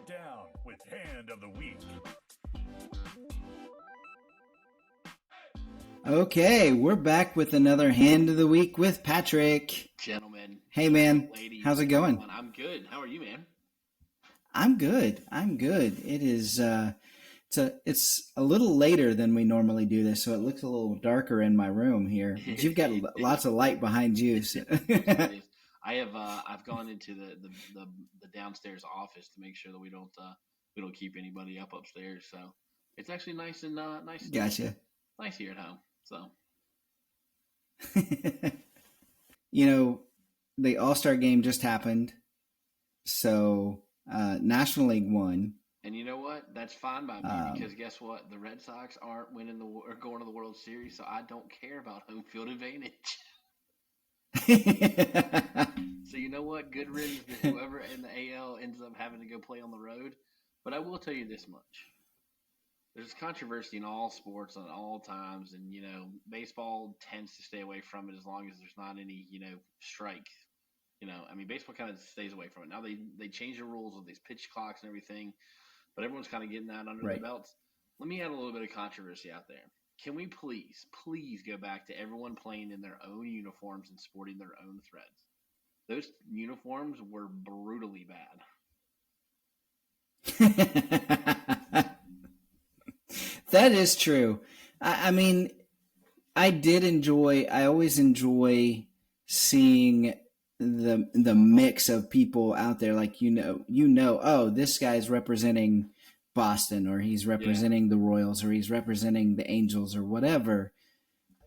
it down with Hand of the Week. Okay, we're back with another Hand of the Week with Patrick. Gentlemen. Hey, man. Ladies. How's it going? I'm good. How are you, man? I'm good. It is, it's a little later than we normally do this, so it looks a little darker in my room here. But you've got lots of light behind you. So. I've gone into the downstairs office to make sure that we don't keep anybody up upstairs. So it's actually nice and nice. Gotcha. Nice here at home. So, the All-Star game just happened. So, National League won. And you know what? That's fine by me because guess what? The Red Sox aren't winning or going to the World Series, so I don't care about home field advantage. So you know what? Good riddance to whoever in the AL ends up having to go play on the road. But I will tell you this much. There's controversy in all sports at all times, and, baseball tends to stay away from it as long as there's not any, strike. Baseball kind of stays away from it. Now they change the rules with these pitch clocks and everything, but everyone's kind of getting that under their belts. Let me add a little bit of controversy out there. Can we please go back to everyone playing in their own uniforms and sporting their own threads? Those uniforms were brutally bad. That is true. I always enjoy seeing the mix of people out there. Like, oh, this guy's representing Boston, or he's representing the Royals, or he's representing the Angels, or whatever.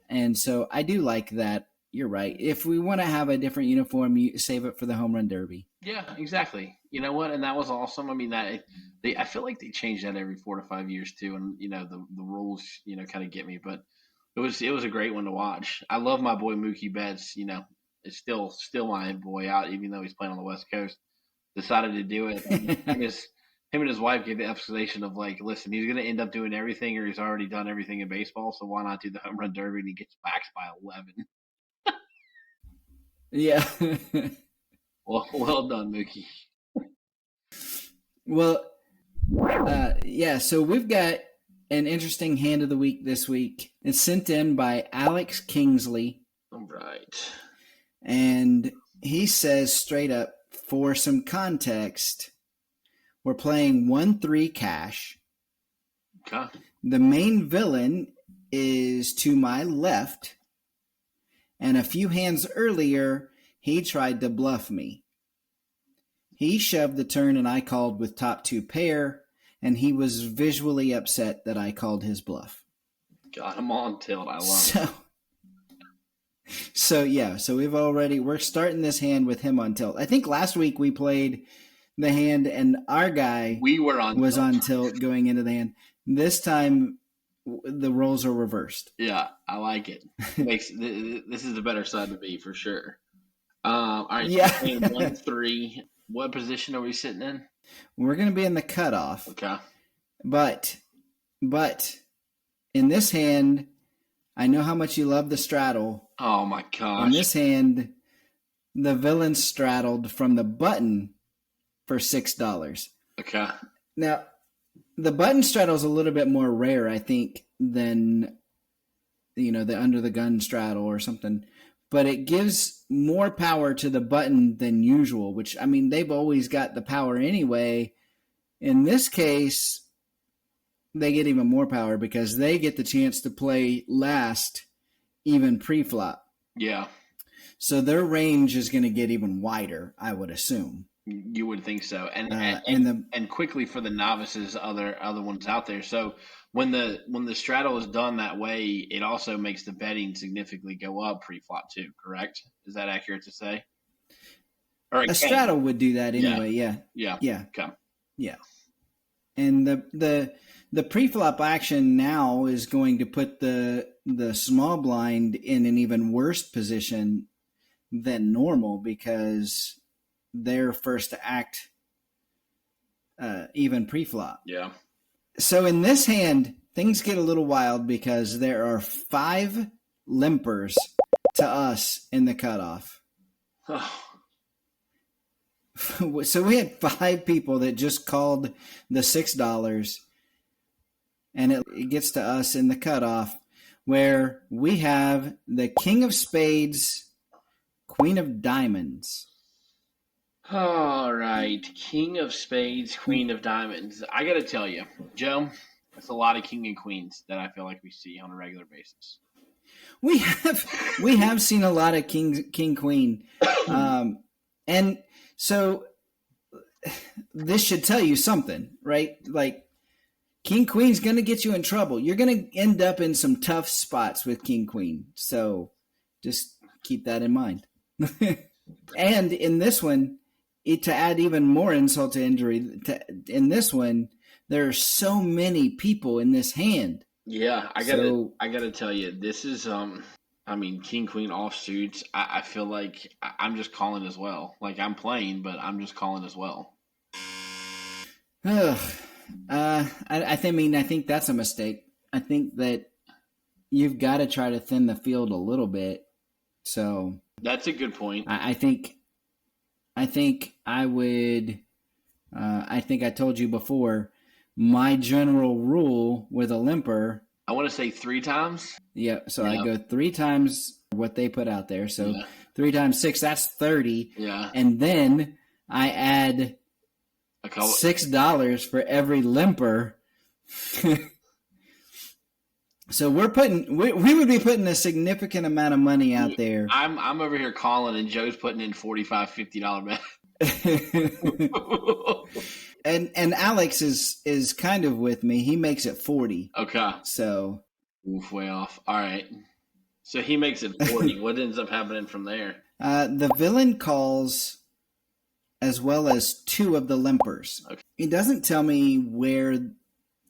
And so I do like that. You're right. If we want to have a different uniform, you save it for the home run derby. Yeah, exactly. You know what? And that was awesome. I feel like they change that every 4 to 5 years too. And the rules, kind of get me. But it was a great one to watch. I love my boy Mookie Betts. It's still my boy out, even though he's playing on the West Coast. Decided to do it. Him and his wife gave the explanation of like, listen, he's going to end up doing everything, or he's already done everything in baseball. So why not do the home run derby? And he gets baxed by 11. Yeah. Well done, Mookie. Well, so we've got an interesting Hand of the Week this week. It's sent in by Alex Kingsley. All right. And he says straight up, for some context, we're playing 1-3 cash. Okay. The main villain is to my left. And a few hands earlier, he tried to bluff me. He shoved the turn and I called with top 2 pair, and he was visually upset that I called his bluff. Got him on tilt. I love it. So we're starting this hand with him on tilt. I think last week we played the hand and our guy was on tilt going into the hand. This time the roles are reversed. Yeah, I like it. This is the better side to be for sure. All right, yeah. 1-3. What position are we sitting in? We're going to be in the cutoff. Okay. But in this hand, I know how much you love the straddle. Oh my gosh. In this hand, the villain straddled from the button for $6. Okay. Now, the button straddle is a little bit more rare, I think, than the under the gun straddle or something. But it gives more power to the button than usual, which, they've always got the power anyway. In this case, they get even more power because they get the chance to play last, even pre-flop. Yeah. So their range is going to get even wider, I would assume. You would think so. And quickly for the novices, other ones out there. So when the straddle is done that way, it also makes the betting significantly go up pre-flop too, correct? Is that accurate to say? A straddle would do that anyway, yeah. Okay. Yeah. And the pre-flop action now is going to put the small blind in an even worse position than normal because they're first to act even pre-flop. Yeah. So in this hand, things get a little wild because there are 5 limpers to us in the cutoff. So we had 5 people that just called the $6, and it gets to us in the cutoff where we have the King of Spades, Queen of Diamonds. All right, King of Spades, Queen of Diamonds. I got to tell you, Joe, that's a lot of King and Queens that I feel like we see on a regular basis. We have seen a lot of King Queen, and so this should tell you something, right? Like King Queen's going to get you in trouble. You're going to end up in some tough spots with King Queen. So just keep that in mind. And in this one, to add even more insult to injury, in this one, there are so many people in this hand. Yeah, I gotta tell you, this is King Queen offsuits. I feel like I'm just calling as well. Like I'm playing, but I'm just calling as well. I think that's a mistake. I think that you've got to try to thin the field a little bit. So that's a good point. I think I would. I think I told you before. My general rule with a limper. I want to say 3 times. Yeah, so I go 3 times what they put out there. So 3 times 6, that's 30. Yeah, and then I add $6 for every limper. So we would be putting a significant amount of money out there. I'm over here calling, and Joe's putting in $45-$50 bet. and Alex is kind of with me. He makes it 40. Okay. So way off. All right. So he makes it 40. What ends up happening from there? The villain calls as well as 2 of the limpers. Okay. It doesn't tell me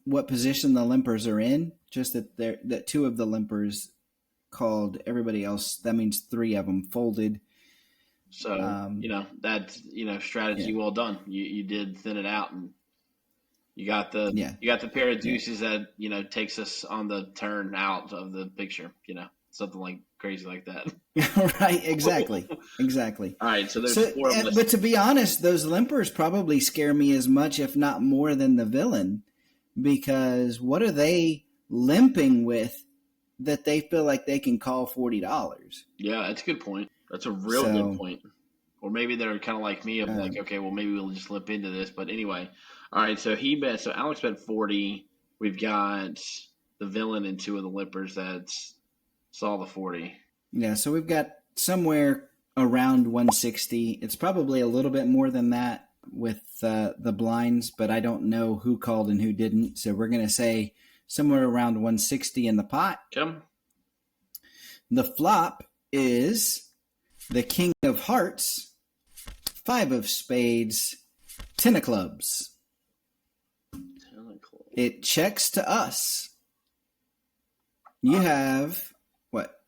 what position the limpers are in, just that 2 of the limpers called. Everybody else, that means 3 of them folded. So, that's, strategy well done. You did thin it out, and you got the pair of deuces that, takes us on the turn out of the picture, something like crazy like that. Right. Exactly. All right. So there's 4 of us. But to be honest, those limpers probably scare me as much, if not more, than the villain, because what are they limping with that they feel like they can call $40? Yeah, that's a good point. That's a real good point. Or maybe they're kind of like me of like, okay, well, maybe we'll just limp into this. But anyway, all right, so Alex bet 40. We've got the villain and 2 of the limpers that saw the 40. Yeah, so we've got somewhere around 160. It's probably a little bit more than that with the blinds, but I don't know who called and who didn't. So we're going to say somewhere around 160 in the pot. Come. The flop is the King of Hearts, 5 of Spades, 10 of Clubs. It checks to us. You have,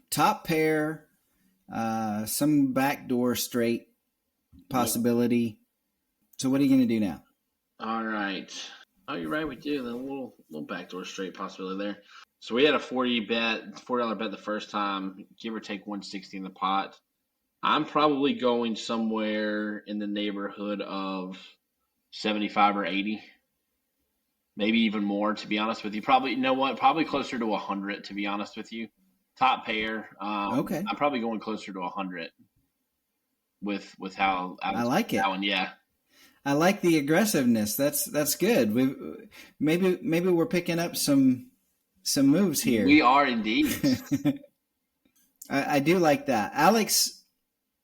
top pair, some backdoor straight possibility. So what are you going to do now? All right. Oh, you're right. We do. The little backdoor straight possibility there. So we had a $40 bet the first time, give or take 160 in the pot. I'm probably going somewhere in the neighborhood of 75 or 80, maybe even more, to be honest with you. Probably, probably closer to 100, to be honest with you. Top pair. Okay. I'm probably going closer to 100 with how I like it. That one, yeah. I like the aggressiveness. That's good. Maybe we're picking up some moves here. We are indeed. I do like that. Alex,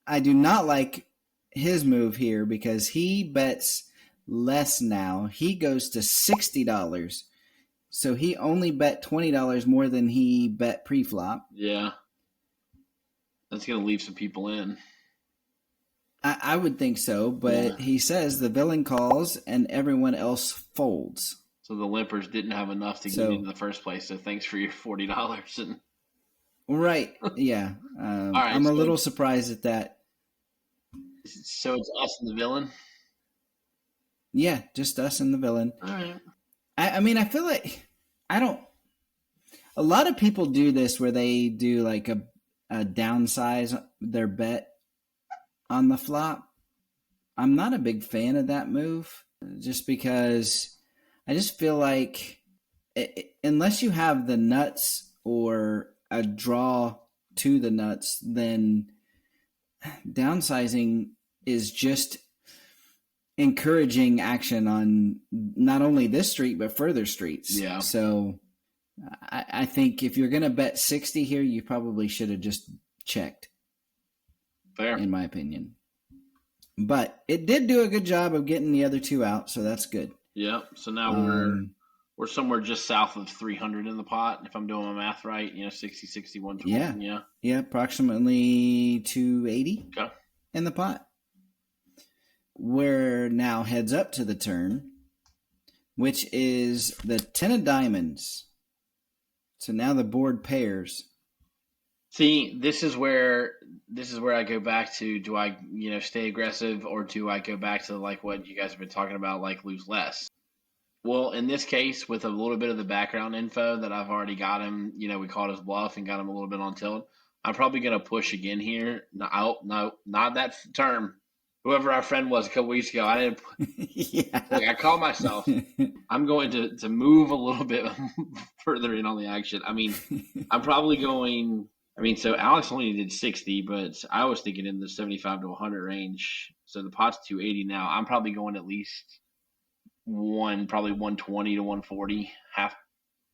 I do not like his move here because he bets less now. He goes to $60. So he only bet $20 more than he bet pre-flop. Yeah. That's going to leave some people in. I would think so, but he says the villain calls and everyone else folds. So the limpers didn't have enough to get in the first place. So thanks for your $40. And right, yeah. All right, I'm a little surprised at that. So it's us and the villain? Yeah, just us and the villain. All right. I mean, I feel like a lot of people do this where they do like a downsize their bet on the flop. I'm not a big fan of that move, just because I just feel like unless you have the nuts or a draw to the nuts, then downsizing is just encouraging action on not only this street but further streets. Yeah. So I think if you're going to bet 60 here, you probably should have just checked. Fair. In my opinion. But it did do a good job of getting the other two out, so that's good. Yeah. So now we're somewhere just south of 300 in the pot, if I'm doing my math right. 60, 60, 120. Yeah. Yeah, approximately 280 in the pot. We're now heads up to the turn, which is the 10 of diamonds. So now the board pairs. See, this is where I go back to, do I, stay aggressive, or do I go back to like what you guys have been talking about, like lose less? Well, in this case, with a little bit of the background info that I've already got him, we called his bluff and got him a little bit on tilt. I'm probably going to push again here. No, not that term. Whoever our friend was a couple weeks ago, I didn't. Yeah. I called myself. I'm going to move a little bit further in on the action. I mean, I'm probably going. So Alex only did 60, but I was thinking in the 75 to 100 range. So the pot's 280 now. I'm probably going at least probably 120 to 140, half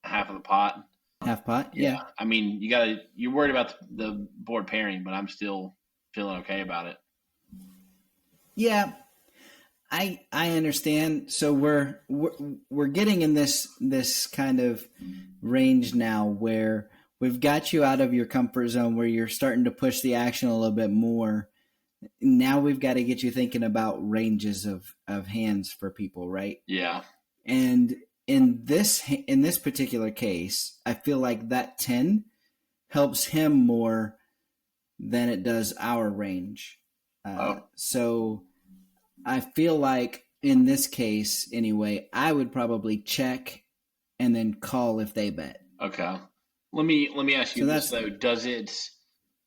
of the pot. Half pot, yeah. You're worried about the board pairing, but I'm still feeling okay about it. Yeah, I understand. So we're getting in this kind of range now where we've got you out of your comfort zone, where you're starting to push the action a little bit more. Now we've got to get you thinking about ranges of hands for people, right? Yeah. And in this particular case, I feel like that 10 helps him more than it does our range. So I feel like in this case, anyway, I would probably check and then call if they bet. Okay. Let me ask you this though. Does it?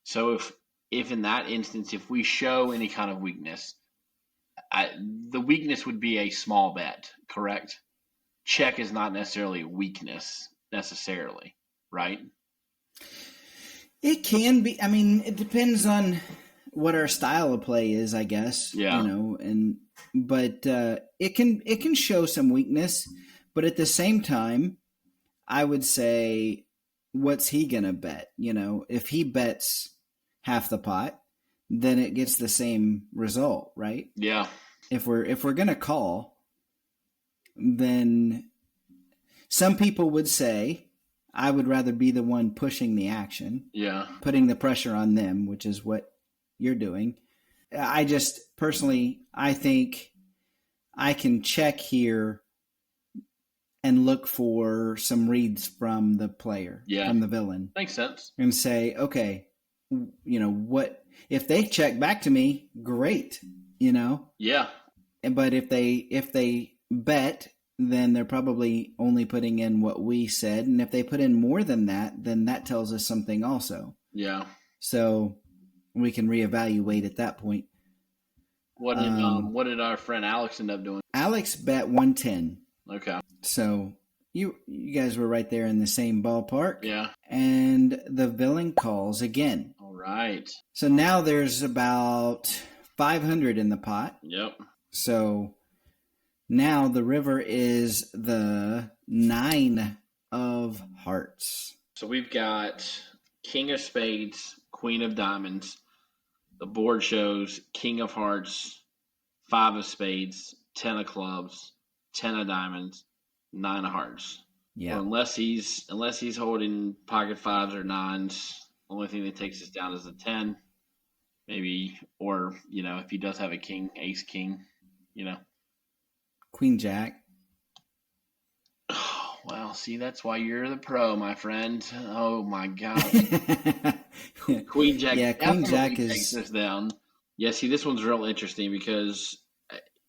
So if in that instance, if we show any kind of weakness, the weakness would be a small bet, correct? Check is not necessarily a weakness necessarily, right? It can be. It depends on what our style of play is, I guess. Yeah. But it can show some weakness, but at the same time, I would say, what's he gonna bet? If he bets half the pot, then it gets the same result, right? Yeah. If we're gonna call, then some people would say, I would rather be the one pushing the action. Yeah. Putting the pressure on them, which is what you're doing. I just personally, I think I can check here and look for some reads from the player, from the villain. Makes sense. And say, okay, what if they check back to me? Great, Yeah. But if they bet, then they're probably only putting in what we said, and if they put in more than that, then that tells us something also. Yeah. So we can reevaluate at that point. What did our friend Alex end up doing? Alex bet 110. Okay. So you guys were right there in the same ballpark. Yeah. And the villain calls again. All right. So now there's about 500 in the pot. Yep. So now the river is the 9 of hearts. So we've got King of Spades, Queen of Diamonds. The board shows King of Hearts, 5 of Spades, 10 of Clubs, 10 of Diamonds, 9 of Hearts. Yeah. So unless he's holding pocket 5s or 9s, the only thing that takes us down is a 10, maybe, or if he does have a king, ace king, Queen Jack. Oh, well, see, that's why you're the pro, my friend. Oh my God. Queen Jack. Yeah, Queen Jack takes us down. Yeah, see, this one's real interesting because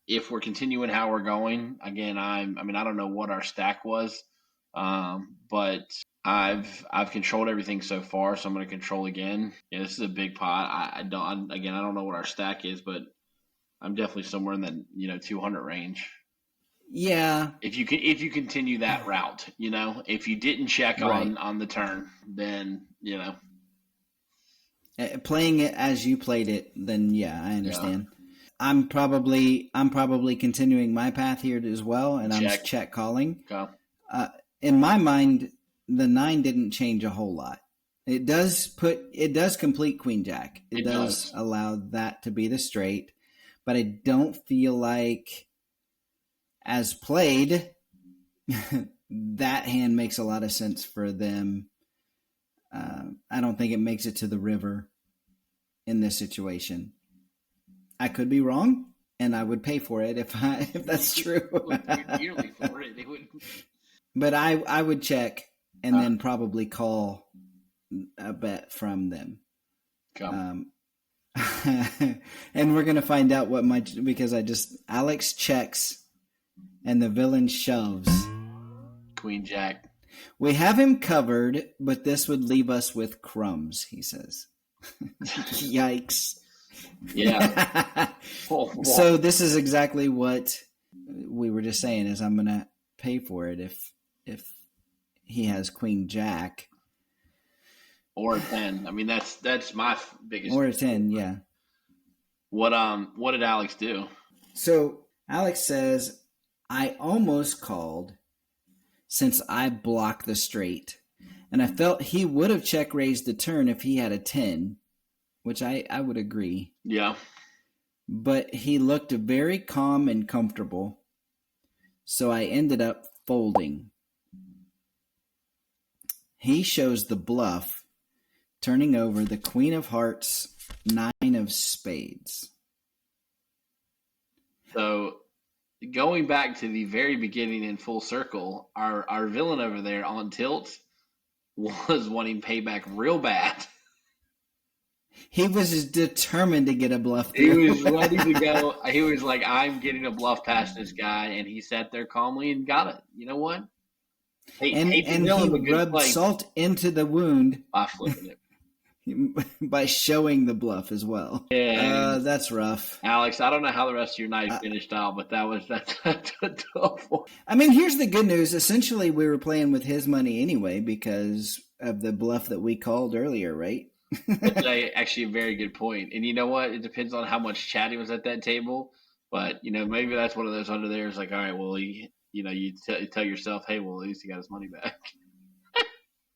if we're continuing how we're going, again, I don't know what our stack was, but I've controlled everything so far, so I'm going to control again. Yeah, this is a big pot. I don't know what our stack is, but I'm definitely somewhere in that 200 range. Yeah, If you continue that route, if you didn't check right. on the turn, then Playing it as you played it, then yeah, I yeah, understand. I'm probably continuing my path here as well, and I'm check. check calling. Okay. In my mind, the 9 didn't change a whole lot. It does complete Queen Jack. It does allow that to be the straight, but I don't feel like, as played, that hand makes a lot of sense for them. I don't think it makes it to the river in this situation. I could be wrong, and I would pay for it if that's true. Yearly for it. But I would check and then probably call a bet from them. And we're gonna find out because Alex checks and the villain shoves. Queen Jack. We have him covered, but this would leave us with crumbs, he says. Yikes. Yeah. So this is exactly what we were just saying, is I'm going to pay for it if he has Queen Jack. Or a 10. I mean, that's my biggest. Or a 10, yeah. What did Alex do? So Alex says, I almost called since I blocked the straight, and I felt he would have check raised the turn if he had a 10, which I would agree. Yeah. But he looked very calm and comfortable, so I ended up folding. He shows the bluff, turning over the Queen of Hearts, 9 of Spades. So, going back to the very beginning in full circle, our villain over there on tilt was wanting payback real bad. He was determined to get a bluff through. He was ready to go. He was like, I'm getting a bluff past this guy, and he sat there calmly and got it. You know what? And he rubbed salt into the wound by flipping it. By showing the bluff as well. Yeah, that's rough. Alex, I don't know how the rest of your night finished out, but that's a tough one. I mean, here's the good news. Essentially, we were playing with his money anyway because of the bluff that we called earlier, right? That's actually a very good point. And you know what? It depends on how much chatting was at that table. But, maybe that's one of those under there is like, all right, well, you tell yourself, hey, well, at least he got his money back.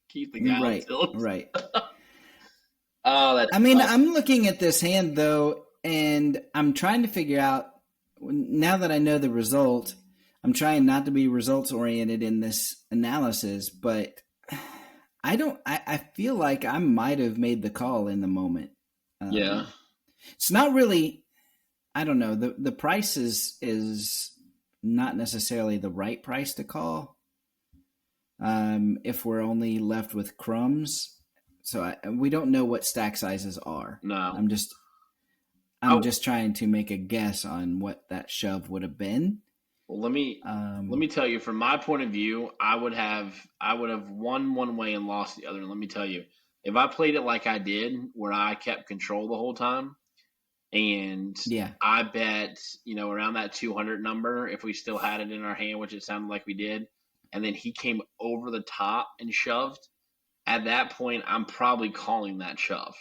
Keep the guy on tilt. Right. Oh, I'm looking at this hand, though, and I'm trying to figure out, now that I know the result, I'm trying not to be results-oriented in this analysis, but I feel like I might have made the call in the moment. Yeah. It's not really, I don't know, the price is not necessarily the right price to call if we're only left with crumbs. So we don't know what stack sizes are. No. I'm just trying to make a guess on what that shove would have been. Well, let me tell you, from my point of view, I would have won one way and lost the other. And let me tell you, if I played it like I did, where I kept control the whole time, and I bet around that 200 number, if we still had it in our hand, which it sounded like we did, and then he came over the top and shoved. At that point, I'm probably calling that shove.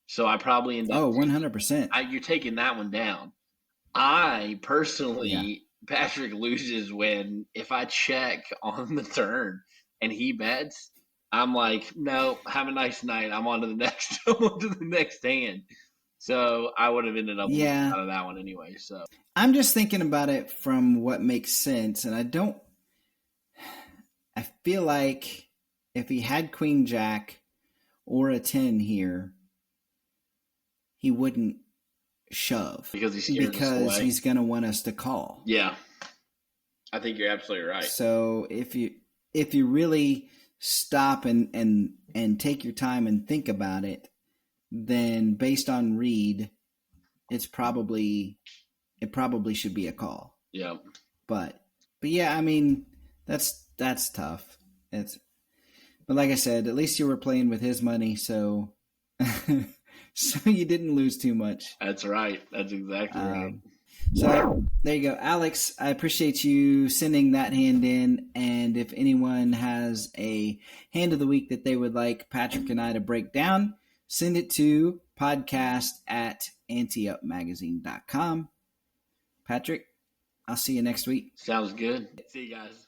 So I probably end up. 100%. You're taking that one down. I personally, Patrick loses if I check on the turn and he bets, I'm like, no, have a nice night. I'm on to the next hand. So I would have ended up out of that one anyway. So I'm just thinking about it from what makes sense, and I feel like if he had Queen Jack or a 10 here, he wouldn't shove because he's going to want us to call. Yeah, I think you're absolutely right. So if you really stop and take your time and think about it, then based on read, it probably should be a call. Yeah, but yeah, I mean that's tough. But like I said, at least you were playing with his money, so so you didn't lose too much. That's right. That's exactly right. So there you go. Alex, I appreciate you sending that hand in. And if anyone has a hand of the week that they would like Patrick and I to break down, send it to podcast@anteupmagazine.com. Patrick, I'll see you next week. Sounds good. See you guys.